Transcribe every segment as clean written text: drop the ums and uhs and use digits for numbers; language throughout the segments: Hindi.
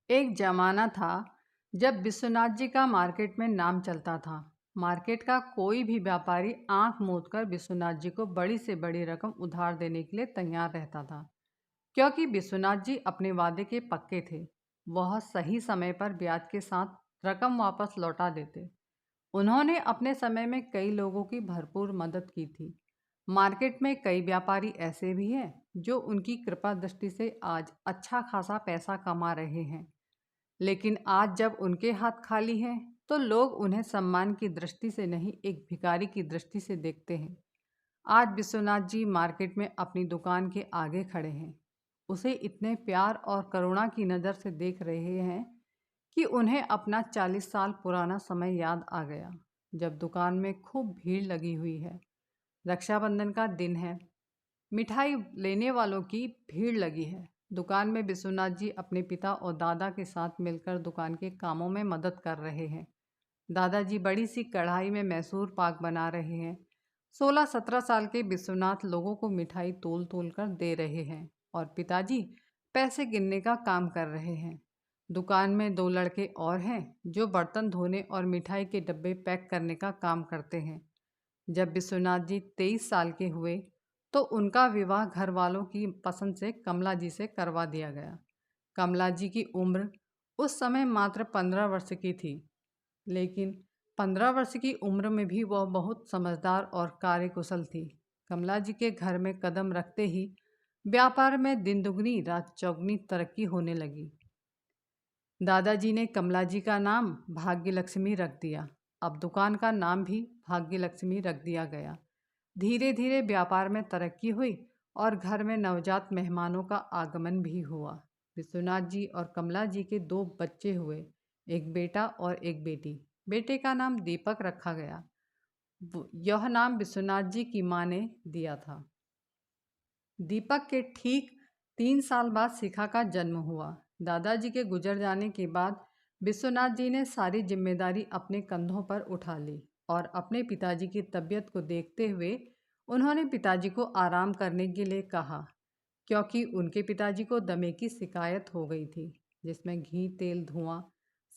एक जमाना था जब विश्वनाथ जी का मार्केट में नाम चलता था। मार्केट का कोई भी व्यापारी आंख मूंद कर विश्वनाथ जी को बड़ी से बड़ी रकम उधार देने के लिए तैयार रहता था, क्योंकि विश्वनाथ जी अपने वादे के पक्के थे। वह सही समय पर ब्याज के साथ रकम वापस लौटा देते। उन्होंने अपने समय में कई लोगों की भरपूर मदद की थी। मार्केट में कई व्यापारी ऐसे भी हैं जो उनकी कृपा दृष्टि से आज अच्छा खासा पैसा कमा रहे हैं। लेकिन आज जब उनके हाथ खाली हैं तो लोग उन्हें सम्मान की दृष्टि से नहीं, एक भिखारी की दृष्टि से देखते हैं। आज विश्वनाथ जी मार्केट में अपनी दुकान के आगे खड़े हैं। उसे इतने प्यार और करुणा की नज़र से देख रहे हैं कि उन्हें अपना 40 साल पुराना समय याद आ गया, जब दुकान में खूब भीड़ लगी हुई है। रक्षाबंधन का दिन है। मिठाई लेने वालों की भीड़ लगी है। दुकान में विश्वनाथ जी अपने पिता और दादा के साथ मिलकर दुकान के कामों में मदद कर रहे हैं। दादाजी बड़ी सी कढ़ाई में मैसूर पाक बना रहे हैं। 16-17 साल के विश्वनाथ लोगों को मिठाई तोल तोल कर दे रहे हैं और पिताजी पैसे गिनने का काम कर रहे हैं। दुकान में दो लड़के और हैं जो बर्तन धोने और मिठाई के डब्बे पैक करने का काम करते हैं। जब विश्वनाथ जी 23 साल के हुए तो उनका विवाह घर वालों की पसंद से कमला जी से करवा दिया गया। कमला जी की उम्र उस समय मात्र 15 वर्ष की थी, लेकिन 15 वर्ष की उम्र में भी वह बहुत समझदार और कार्यकुशल थी। कमला जी के घर में कदम रखते ही व्यापार में दिन दुगनी रात चौगनी तरक्की होने लगी। दादाजी ने कमला जी का नाम भाग्य लक्ष्मी रख दिया। अब दुकान का नाम भी भाग्य लक्ष्मी रख दिया गया। धीरे धीरे व्यापार में तरक्की हुई और घर में नवजात मेहमानों का आगमन भी हुआ। विश्वनाथ जी और कमला जी के दो बच्चे हुए, एक बेटा और एक बेटी। बेटे का नाम दीपक रखा गया। यह नाम विश्वनाथ जी की माँ ने दिया था। दीपक के ठीक 3 साल बाद शिखा का जन्म हुआ। दादाजी के गुजर जाने के बाद विश्वनाथ जी ने सारी जिम्मेदारी अपने कंधों पर उठा ली और अपने पिताजी की तबीयत को देखते हुए उन्होंने पिताजी को आराम करने के लिए कहा, क्योंकि उनके पिताजी को दमे की शिकायत हो गई थी, जिसमें घी तेल धुआं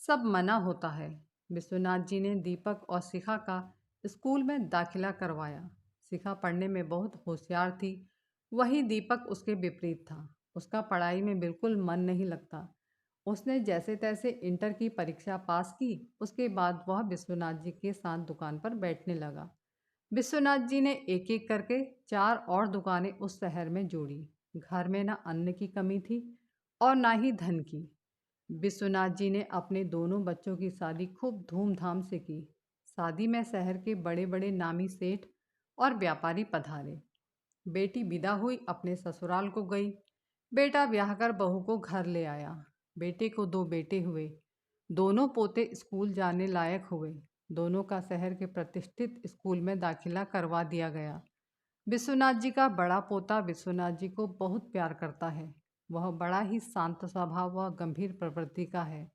सब मना होता है। विश्वनाथ जी ने दीपक और शिखा का स्कूल में दाखिला करवाया। शिखा पढ़ने में बहुत होशियार थी, वहीं दीपक उसके विपरीत था। उसका पढ़ाई में बिल्कुल मन नहीं लगता। उसने जैसे तैसे इंटर की परीक्षा पास की। उसके बाद वह विश्वनाथ जी के साथ दुकान पर बैठने लगा। विश्वनाथ जी ने एक एक करके 4 और दुकानें उस शहर में जोड़ी। घर में ना अन्न की कमी थी और ना ही धन की। विश्वनाथ जी ने अपने दोनों बच्चों की शादी खूब धूमधाम से की। शादी में शहर के बड़े बड़े नामी सेठ और व्यापारी पधारे। बेटी विदा हुई, अपने ससुराल को गई। बेटा ब्याह कर बहू को घर ले आया। बेटे को दो बेटे हुए। दोनों पोते स्कूल जाने लायक हुए। दोनों का शहर के प्रतिष्ठित स्कूल में दाखिला करवा दिया गया। विश्वनाथ जी का बड़ा पोता विश्वनाथ जी को बहुत प्यार करता है। वह बड़ा ही शांत स्वभाव व गंभीर प्रवृत्ति का है।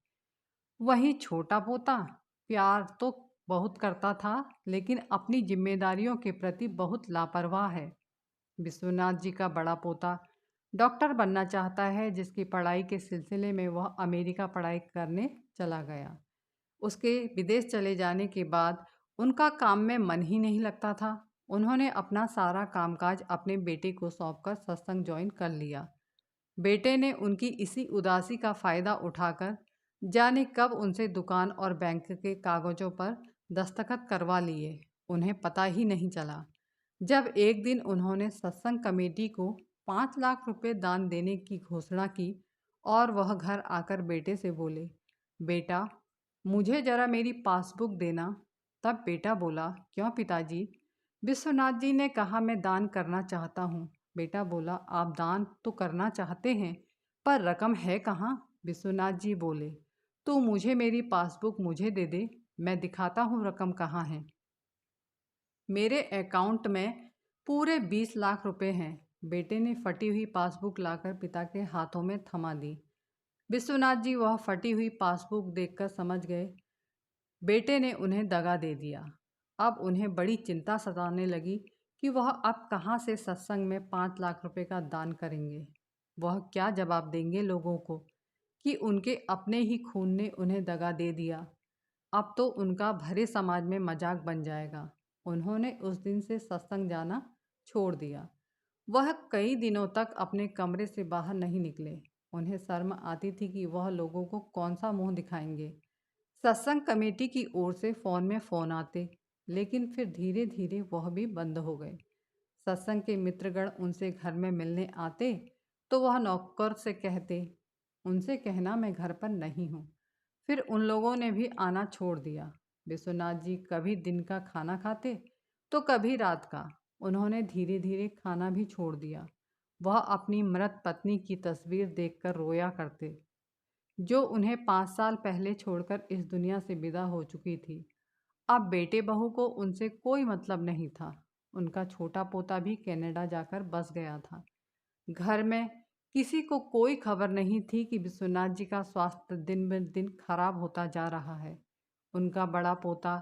वहीं छोटा पोता प्यार तो बहुत करता था, लेकिन अपनी जिम्मेदारियों के प्रति बहुत लापरवाह है। विश्वनाथ जी का बड़ा पोता डॉक्टर बनना चाहता है, जिसकी पढ़ाई के सिलसिले में वह अमेरिका पढ़ाई करने चला गया। उसके विदेश चले जाने के बाद उनका काम में मन ही नहीं लगता था। उन्होंने अपना सारा कामकाज अपने बेटे को सौंपकर सत्संग ज्वाइन कर लिया। बेटे ने उनकी इसी उदासी का फ़ायदा उठाकर जाने कब उनसे दुकान और बैंक के कागज़ों पर दस्तखत करवा लिए, उन्हें पता ही नहीं चला। जब एक दिन उन्होंने सत्संग कमेटी को 5 लाख रुपए दान देने की घोषणा की और वह घर आकर बेटे से बोले, बेटा मुझे ज़रा मेरी पासबुक देना। तब बेटा बोला, क्यों पिताजी? विश्वनाथ जी ने कहा मैं दान करना चाहता हूँ। बेटा बोला, आप दान तो करना चाहते हैं, पर रकम है कहाँ? विश्वनाथ जी बोले, तो मुझे मेरी पासबुक मुझे दे दे, मैं दिखाता हूँ रकम कहाँ है। मेरे अकाउंट में पूरे 20 लाख रुपए हैं। बेटे ने फटी हुई पासबुक लाकर पिता के हाथों में थमा दी। विश्वनाथ जी वह फटी हुई पासबुक देखकर समझ गए बेटे ने उन्हें दगा दे दिया। अब उन्हें बड़ी चिंता सताने लगी कि वह अब कहाँ से सत्संग में 5 लाख रुपए का दान करेंगे। वह क्या जवाब देंगे लोगों को? कि उनके अपने ही खून ने उन्हें दगा दे दिया। अब तो उनका भरे समाज में मजाक बन जाएगा। उन्होंने उस दिन से सत्संग जाना छोड़ दिया। वह कई दिनों तक अपने कमरे से बाहर नहीं निकले। उन्हें शर्म आती थी कि वह लोगों को कौन सा मुंह दिखाएंगे। सत्संग कमेटी की ओर से फ़ोन में फ़ोन आते, लेकिन फिर धीरे धीरे वह भी बंद हो गए। सत्संग के मित्रगण उनसे घर में मिलने आते तो वह नौकर से कहते, उनसे कहना मैं घर पर नहीं हूँ। फिर उन लोगों ने भी आना छोड़ दिया। विश्वनाथ जी कभी दिन का खाना खाते तो कभी रात का। उन्होंने धीरे धीरे खाना भी छोड़ दिया। वह अपनी मृत पत्नी की तस्वीर देखकर रोया करते, जो उन्हें 5 साल पहले छोड़कर इस दुनिया से विदा हो चुकी थी। अब बेटे बहू को उनसे कोई मतलब नहीं था। उनका छोटा पोता भी कनाडा जाकर बस गया था। घर में किसी को कोई खबर नहीं थी कि विश्वनाथ जी का स्वास्थ्य दिन ब दिन खराब होता जा रहा है। उनका बड़ा पोता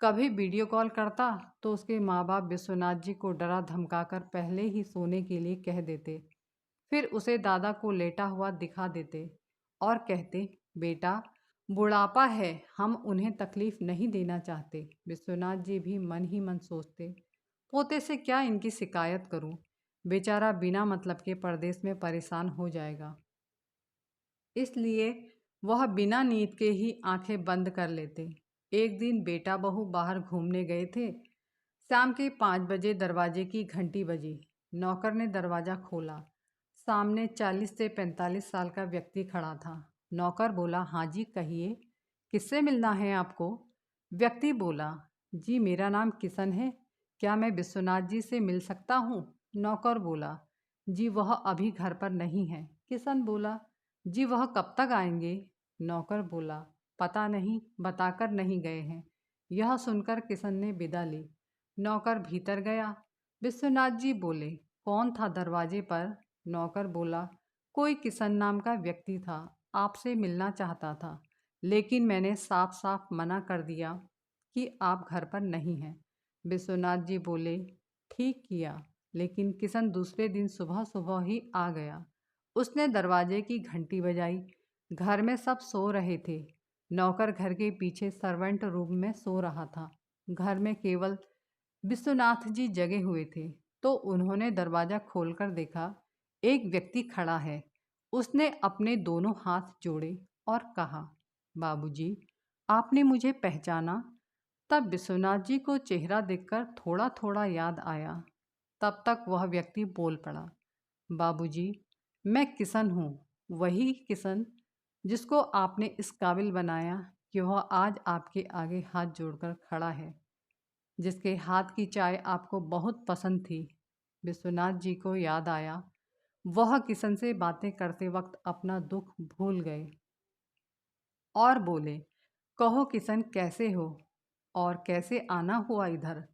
कभी वीडियो कॉल करता तो उसके माँ बाप विश्वनाथ जी को डरा धमकाकर पहले ही सोने के लिए कह देते। फिर उसे दादा को लेटा हुआ दिखा देते और कहते, बेटा बुढ़ापा है, हम उन्हें तकलीफ नहीं देना चाहते। विश्वनाथ जी भी मन ही मन सोचते, पोते से क्या इनकी शिकायत करूं, बेचारा बिना मतलब के परदेश में परेशान हो जाएगा। इसलिए वह बिना नींद के ही आंखें बंद कर लेते। एक दिन बेटा बहू बाहर घूमने गए थे। शाम के 5 बजे दरवाजे की घंटी बजी। नौकर ने दरवाज़ा खोला। सामने 40 से 45 साल का व्यक्ति खड़ा था। नौकर बोला, हाँ जी कहिए, किससे मिलना है आपको? व्यक्ति बोला, जी मेरा नाम किशन है, क्या मैं विश्वनाथ जी से मिल सकता हूँ? नौकर बोला, जी वह अभी घर पर नहीं है। किशन बोला, जी वह कब तक आएंगे? नौकर बोला, पता नहीं, बताकर नहीं गए हैं। यह सुनकर किशन ने विदा ली। नौकर भीतर गया। विश्वनाथ जी बोले, कौन था दरवाजे पर? नौकर बोला, कोई किशन नाम का व्यक्ति था, आपसे मिलना चाहता था, लेकिन मैंने साफ साफ मना कर दिया कि आप घर पर नहीं हैं। विश्वनाथ जी बोले, ठीक किया। लेकिन किशन दूसरे दिन सुबह सुबह ही आ गया। उसने दरवाजे की घंटी बजाई। घर में सब सो रहे थे। नौकर घर के पीछे सर्वेंट रूम में सो रहा था। घर में केवल विश्वनाथ जी जगे हुए थे। तो उन्होंने दरवाज़ा खोलकर देखा, एक व्यक्ति खड़ा है। उसने अपने दोनों हाथ जोड़े और कहा, बाबूजी, आपने मुझे पहचाना? तब विश्वनाथ जी को चेहरा देखकर थोड़ा थोड़ा याद आया। तब तक वह व्यक्ति बोल पड़ा, बाबूजी, मैं किशन हूँ, वही किशन जिसको आपने इस काबिल बनाया कि वह आज आपके आगे हाथ जोड़कर खड़ा है, जिसके हाथ की चाय आपको बहुत पसंद थी। विश्वनाथ जी को याद आया। वह किशन से बातें करते वक्त अपना दुख भूल गए और बोले, कहो किशन, कैसे हो और कैसे आना हुआ इधर?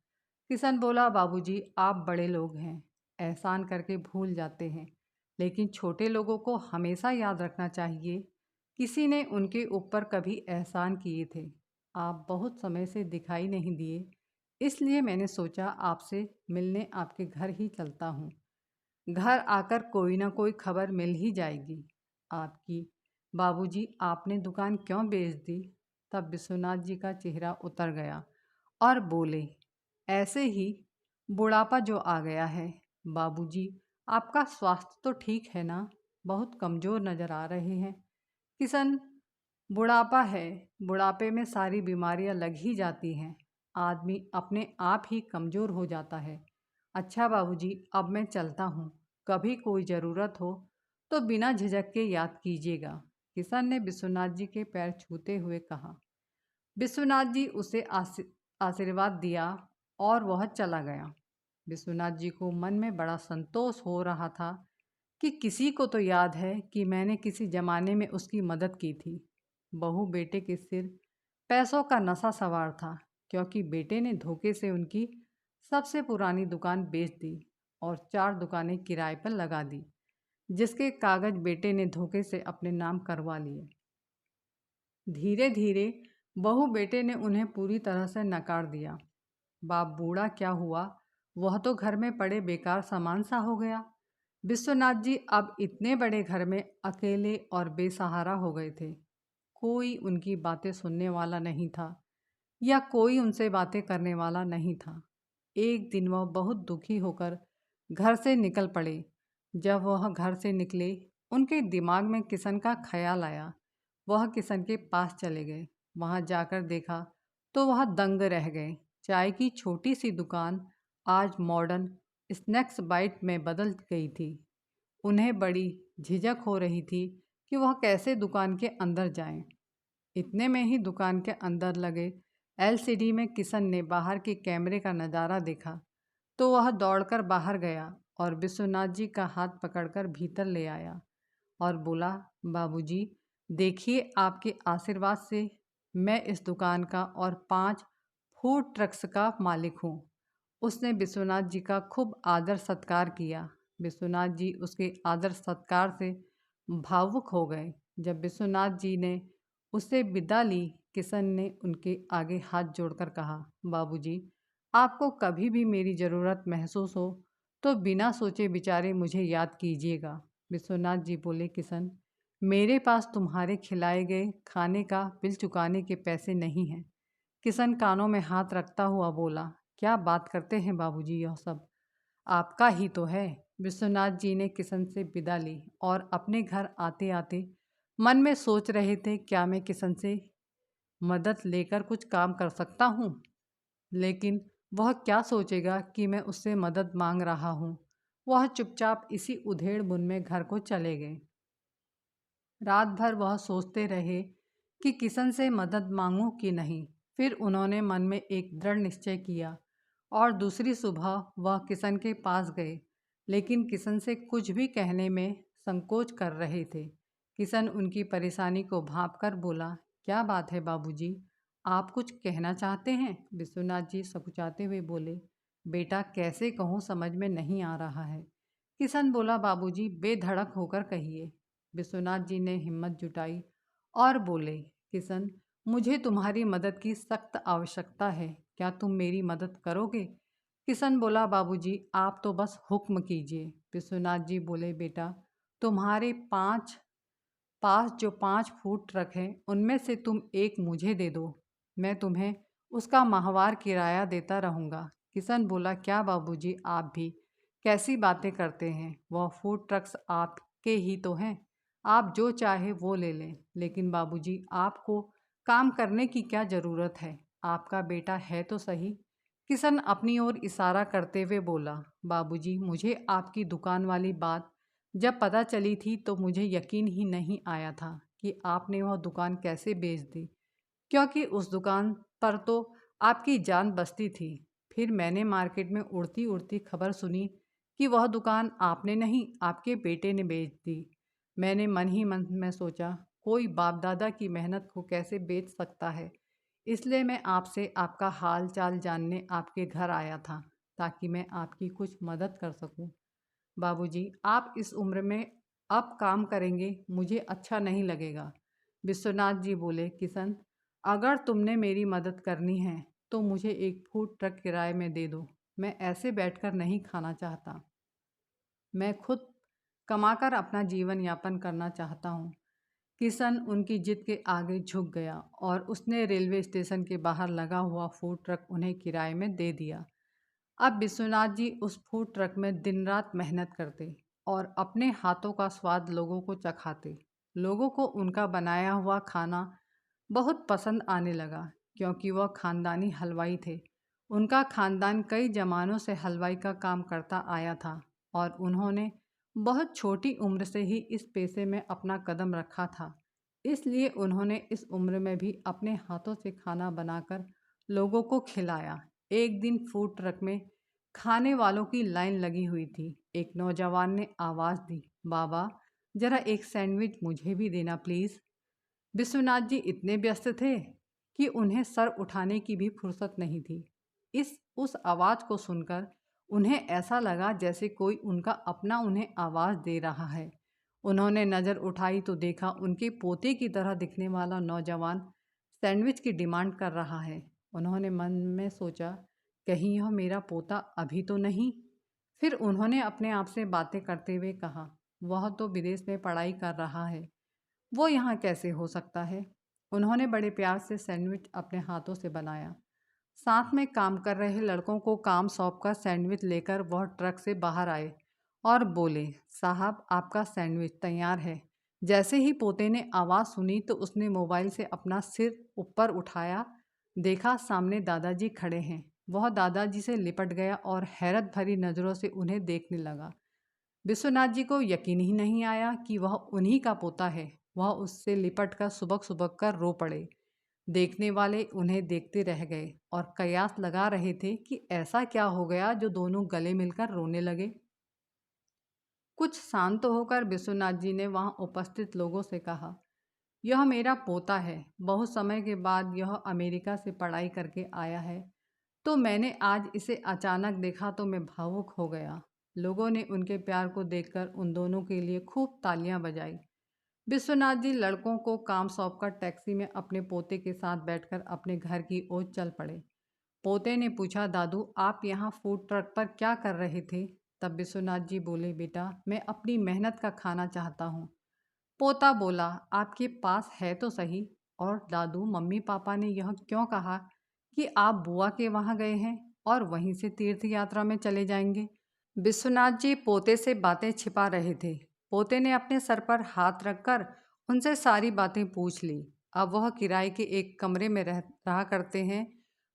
किशन बोला, बाबूजी, आप बड़े लोग हैं, एहसान करके भूल जाते हैं, लेकिन छोटे लोगों को हमेशा याद रखना चाहिए। किसी ने उनके ऊपर कभी एहसान किए थे। आप बहुत समय से दिखाई नहीं दिए, इसलिए मैंने सोचा आपसे मिलने आपके घर ही चलता हूँ। घर आकर कोई ना कोई खबर मिल ही जाएगी आपकी। बाबूजी, आपने दुकान क्यों बेच दी? तब विश्वनाथ जी का चेहरा उतर गया और बोले, ऐसे ही, बुढ़ापा जो आ गया है। बाबूजी, आपका स्वास्थ्य तो ठीक है ना? बहुत कमज़ोर नज़र आ रहे हैं। किशन, बुढ़ापा है, बुढ़ापे में सारी बीमारियां लग ही जाती हैं, आदमी अपने आप ही कमज़ोर हो जाता है। अच्छा बाबूजी, अब मैं चलता हूँ, कभी कोई ज़रूरत हो तो बिना झिझक के याद कीजिएगा। किशन ने विश्वनाथ जी के पैर छूते हुए कहा। विश्वनाथ जी उसे आशीर्वाद दिया और वह चला गया। विश्वनाथ जी को मन में बड़ा संतोष हो रहा था कि किसी को तो याद है कि मैंने किसी ज़माने में उसकी मदद की थी। बहू बेटे के सिर पैसों का नशा सवार था, क्योंकि बेटे ने धोखे से उनकी सबसे पुरानी दुकान बेच दी और 4 दुकानें किराए पर लगा दी, जिसके कागज बेटे ने धोखे से अपने नाम करवा लिए। धीरे धीरे बहू बेटे ने उन्हें पूरी तरह से नकार दिया। बाप बूढ़ा क्या हुआ, वह तो घर में पड़े बेकार सामान सा हो गया। विश्वनाथ जी अब इतने बड़े घर में अकेले और बेसहारा हो गए थे। कोई उनकी बातें सुनने वाला नहीं था या कोई उनसे बातें करने वाला नहीं था। एक दिन वह बहुत दुखी होकर घर से निकल पड़े। जब वह घर से निकले, उनके दिमाग में किशन का ख्याल आया। वह किशन के पास चले गए। वहां जाकर देखा तो वह दंग रह गए। चाय की छोटी सी दुकान आज मॉडर्न स्नैक्स बाइट में बदल गई थी। उन्हें बड़ी झिझक हो रही थी कि वह कैसे दुकान के अंदर जाएं। इतने में ही दुकान के अंदर लगे एलसीडी में किशन ने बाहर के कैमरे का नज़ारा देखा तो वह दौड़कर बाहर गया और विश्वनाथ जी का हाथ पकड़कर भीतर ले आया और बोला, बाबूजी, देखिए, आपके आशीर्वाद से मैं इस दुकान का और 5 फूड ट्रक्स का मालिक हूँ। उसने विश्वनाथ जी का खूब आदर सत्कार किया। विश्वनाथ जी उसके आदर सत्कार से भावुक हो गए। जब विश्वनाथ जी ने उससे विदा ली, किशन ने उनके आगे हाथ जोड़कर कहा, बाबूजी, आपको कभी भी मेरी ज़रूरत महसूस हो तो बिना सोचे विचारे मुझे याद कीजिएगा। विश्वनाथ जी बोले, किशन, मेरे पास तुम्हारे खिलाए गए खाने का बिल चुकाने के पैसे नहीं हैं। किशन कानों में हाथ रखता हुआ बोला, क्या बात करते हैं बाबूजी, यह सब आपका ही तो है। विश्वनाथ जी ने किशन से विदा ली और अपने घर आते आते मन में सोच रहे थे, क्या मैं किशन से मदद लेकर कुछ काम कर सकता हूँ? लेकिन वह क्या सोचेगा कि मैं उससे मदद मांग रहा हूँ। वह चुपचाप इसी उधेड़ बुन में घर को चले गए। रात भर वह सोचते रहे कि किशन से मदद मांगूं कि नहीं। फिर उन्होंने मन में एक दृढ़ निश्चय किया और दूसरी सुबह वह किशन के पास गए, लेकिन किशन से कुछ भी कहने में संकोच कर रहे थे। किशन उनकी परेशानी को भांपकर बोला, क्या बात है बाबूजी, आप कुछ कहना चाहते हैं? विश्वनाथ जी सकुचाते हुए बोले, बेटा, कैसे कहूँ, समझ में नहीं आ रहा है। किशन बोला, बाबूजी, बेधड़क होकर कहिए। विश्वनाथ जी ने हिम्मत जुटाई और बोले, किशन, मुझे तुम्हारी मदद की सख्त आवश्यकता है। क्या तुम मेरी मदद करोगे? किशन बोला, बाबूजी, आप तो बस हुक्म कीजिए। विश्वनाथ जी बोले, बेटा, तुम्हारे पास जो 5 फूड ट्रक हैं, उनमें से तुम एक मुझे दे दो। मैं तुम्हें उसका माहवार किराया देता रहूँगा। किशन बोला, क्या बाबूजी, आप भी कैसी बातें करते हैं? वह फूड ट्रक्स आपके ही तो हैं। आप जो चाहे वो ले लें। लेकिन बाबूजी, आपको काम करने की क्या ज़रूरत है? आपका बेटा है तो सही। किशन अपनी ओर इशारा करते हुए बोला, बाबूजी, मुझे आपकी दुकान वाली बात जब पता चली थी तो मुझे यकीन ही नहीं आया था कि आपने वह दुकान कैसे बेच दी, क्योंकि उस दुकान पर तो आपकी जान बसती थी। फिर मैंने मार्केट में उड़ती उड़ती खबर सुनी कि वह दुकान आपने नहीं, आपके बेटे ने बेच दी। मैंने मन ही मन में सोचा, कोई बाप दादा की मेहनत को कैसे बेच सकता है। इसलिए मैं आपसे आपका हाल चाल जानने आपके घर आया था, ताकि मैं आपकी कुछ मदद कर सकूं। बाबूजी, आप इस उम्र में अब काम करेंगे, मुझे अच्छा नहीं लगेगा। विश्वनाथ जी बोले, किशन, अगर तुमने मेरी मदद करनी है तो मुझे एक फूड ट्रक किराए में दे दो। मैं ऐसे बैठकर नहीं खाना चाहता। मैं खुद कमाकर अपना जीवन यापन करना चाहता हूँ। किशन उनकी जिद के आगे झुक गया और उसने रेलवे स्टेशन के बाहर लगा हुआ फूड ट्रक उन्हें किराए में दे दिया। अब विश्वनाथ जी उस फूड ट्रक में दिन रात मेहनत करते और अपने हाथों का स्वाद लोगों को चखाते। लोगों को उनका बनाया हुआ खाना बहुत पसंद आने लगा, क्योंकि वह खानदानी हलवाई थे। उनका खानदान कई जमानों से हलवाई का काम करता आया था और उन्होंने बहुत छोटी उम्र से ही इस पेशे में अपना कदम रखा था। इसलिए उन्होंने इस उम्र में भी अपने हाथों से खाना बनाकर लोगों को खिलाया। एक दिन फूड ट्रक में खाने वालों की लाइन लगी हुई थी। एक नौजवान ने आवाज़ दी, बाबा, ज़रा एक सैंडविच मुझे भी देना प्लीज़। विश्वनाथ जी इतने व्यस्त थे कि उन्हें सर उठाने की भी फुर्सत नहीं थी। इस उस आवाज़ को सुनकर उन्हें ऐसा लगा जैसे कोई उनका अपना उन्हें आवाज़ दे रहा है। उन्होंने नज़र उठाई तो देखा उनके पोते की तरह दिखने वाला नौजवान सैंडविच की डिमांड कर रहा है। उन्होंने मन में सोचा, कहीं यह मेरा पोता अभी तो नहीं। फिर उन्होंने अपने आप से बातें करते हुए कहा, वह तो विदेश में पढ़ाई कर रहा है, वो यहाँ कैसे हो सकता है। उन्होंने बड़े प्यार से सैंडविच अपने हाथों से बनाया। साथ में काम कर रहे लड़कों को काम सौंपकर सैंडविच लेकर वह ट्रक से बाहर आए और बोले, साहब आपका सैंडविच तैयार है। जैसे ही पोते ने आवाज़ सुनी तो उसने मोबाइल से अपना सिर ऊपर उठाया, देखा सामने दादाजी खड़े हैं। वह दादाजी से लिपट गया और हैरत भरी नज़रों से उन्हें देखने लगा। विश्वनाथ जी को यकीन ही नहीं आया कि वह उन्हीं का पोता है। वह उससे लिपट कर सुबक सुबक कर रो पड़े। देखने वाले उन्हें देखते रह गए और कयास लगा रहे थे कि ऐसा क्या हो गया जो दोनों गले मिलकर रोने लगे। कुछ शांत होकर विश्वनाथ जी ने वहां उपस्थित लोगों से कहा, यह मेरा पोता है। बहुत समय के बाद यह अमेरिका से पढ़ाई करके आया है, तो मैंने आज इसे अचानक देखा तो मैं भावुक हो गया। लोगों ने उनके प्यार को देखकर उन दोनों के लिए खूब तालियां बजाई। विश्वनाथ जी लड़कों को काम सौंपकर टैक्सी में अपने पोते के साथ बैठकर अपने घर की ओर चल पड़े। पोते ने पूछा, दादू आप यहाँ फूड ट्रक पर क्या कर रहे थे। तब विश्वनाथ जी बोले, बेटा मैं अपनी मेहनत का खाना चाहता हूँ। पोता बोला, आपके पास है तो सही। और दादू मम्मी पापा ने यह क्यों कहा कि आप बुआ के वहाँ गए हैं और वहीं से तीर्थ यात्रा में चले जाएंगे। विश्वनाथ जी पोते से बातें छिपा रहे थे। पोते ने अपने सर पर हाथ रखकर उनसे सारी बातें पूछ ली। अब वह किराए के एक कमरे में रहा करते हैं।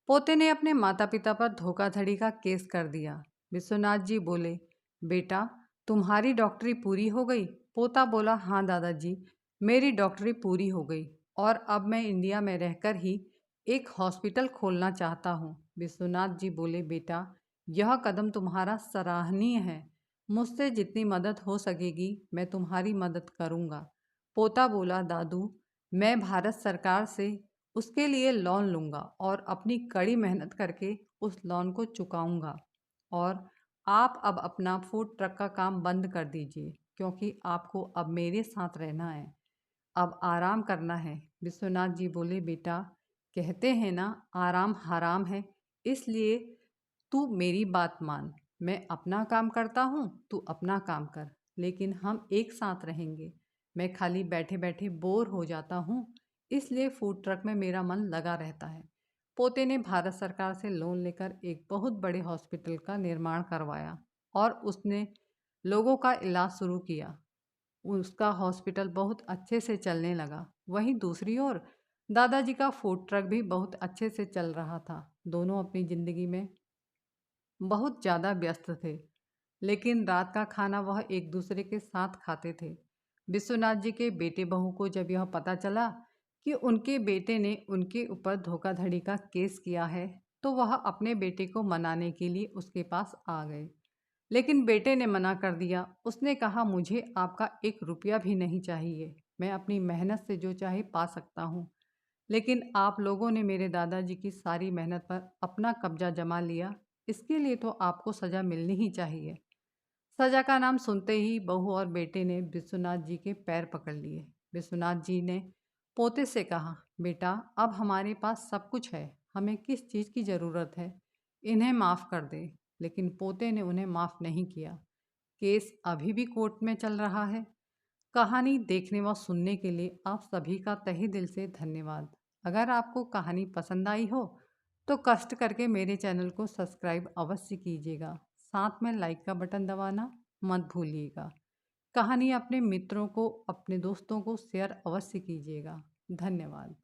पोते ने अपने माता पिता पर धोखाधड़ी का केस कर दिया। विश्वनाथ जी बोले, बेटा तुम्हारी डॉक्टरी पूरी हो गई। पोता बोला, हाँ दादाजी मेरी डॉक्टरी पूरी हो गई और अब मैं इंडिया में रहकर ही एक हॉस्पिटल खोलना चाहता हूँ। विश्वनाथ जी बोले, बेटा यह कदम तुम्हारा सराहनीय है। मुझसे जितनी मदद हो सकेगी मैं तुम्हारी मदद करूँगा। पोता बोला, दादू मैं भारत सरकार से उसके लिए लोन लूँगा और अपनी कड़ी मेहनत करके उस लोन को चुकाऊँगा। और आप अब अपना फूड ट्रक का काम बंद कर दीजिए क्योंकि आपको अब मेरे साथ रहना है, अब आराम करना है। विश्वनाथ जी बोले, बेटा कहते हैं ना आराम हराम है, इसलिए तू मेरी बात मान। मैं अपना काम करता हूँ, तू अपना काम कर, लेकिन हम एक साथ रहेंगे। मैं खाली बैठे बैठे बोर हो जाता हूँ, इसलिए फूड ट्रक में मेरा मन लगा रहता है। पोते ने भारत सरकार से लोन लेकर एक बहुत बड़े हॉस्पिटल का निर्माण करवाया और उसने लोगों का इलाज शुरू किया। उसका हॉस्पिटल बहुत अच्छे से चलने लगा। वहीं दूसरी ओर दादाजी का फूड ट्रक भी बहुत अच्छे से चल रहा था। दोनों अपनी ज़िंदगी में बहुत ज़्यादा व्यस्त थे, लेकिन रात का खाना वह एक दूसरे के साथ खाते थे। विश्वनाथ जी के बेटे बहू को जब यह पता चला कि उनके बेटे ने उनके ऊपर धोखाधड़ी का केस किया है, तो वह अपने बेटे को मनाने के लिए उसके पास आ गए। लेकिन बेटे ने मना कर दिया। उसने कहा, मुझे आपका एक रुपया भी नहीं चाहिए, मैं अपनी मेहनत से जो चाहे पा सकता हूँ। लेकिन आप लोगों ने मेरे दादाजी की सारी मेहनत पर अपना कब्जा जमा लिया, इसके लिए तो आपको सज़ा मिलनी ही चाहिए। सज़ा का नाम सुनते ही बहू और बेटे ने विश्वनाथ जी के पैर पकड़ लिए। विश्वनाथ जी ने पोते से कहा, बेटा अब हमारे पास सब कुछ है, हमें किस चीज़ की ज़रूरत है, इन्हें माफ़ कर दे। लेकिन पोते ने उन्हें माफ़ नहीं किया। केस अभी भी कोर्ट में चल रहा है। कहानी देखने व सुनने के लिए आप सभी का तहे दिल से धन्यवाद। अगर आपको कहानी पसंद आई हो तो कष्ट करके मेरे चैनल को सब्सक्राइब अवश्य कीजिएगा। साथ में लाइक का बटन दबाना मत भूलिएगा। कहानी अपने मित्रों को, अपने दोस्तों को शेयर अवश्य कीजिएगा। धन्यवाद।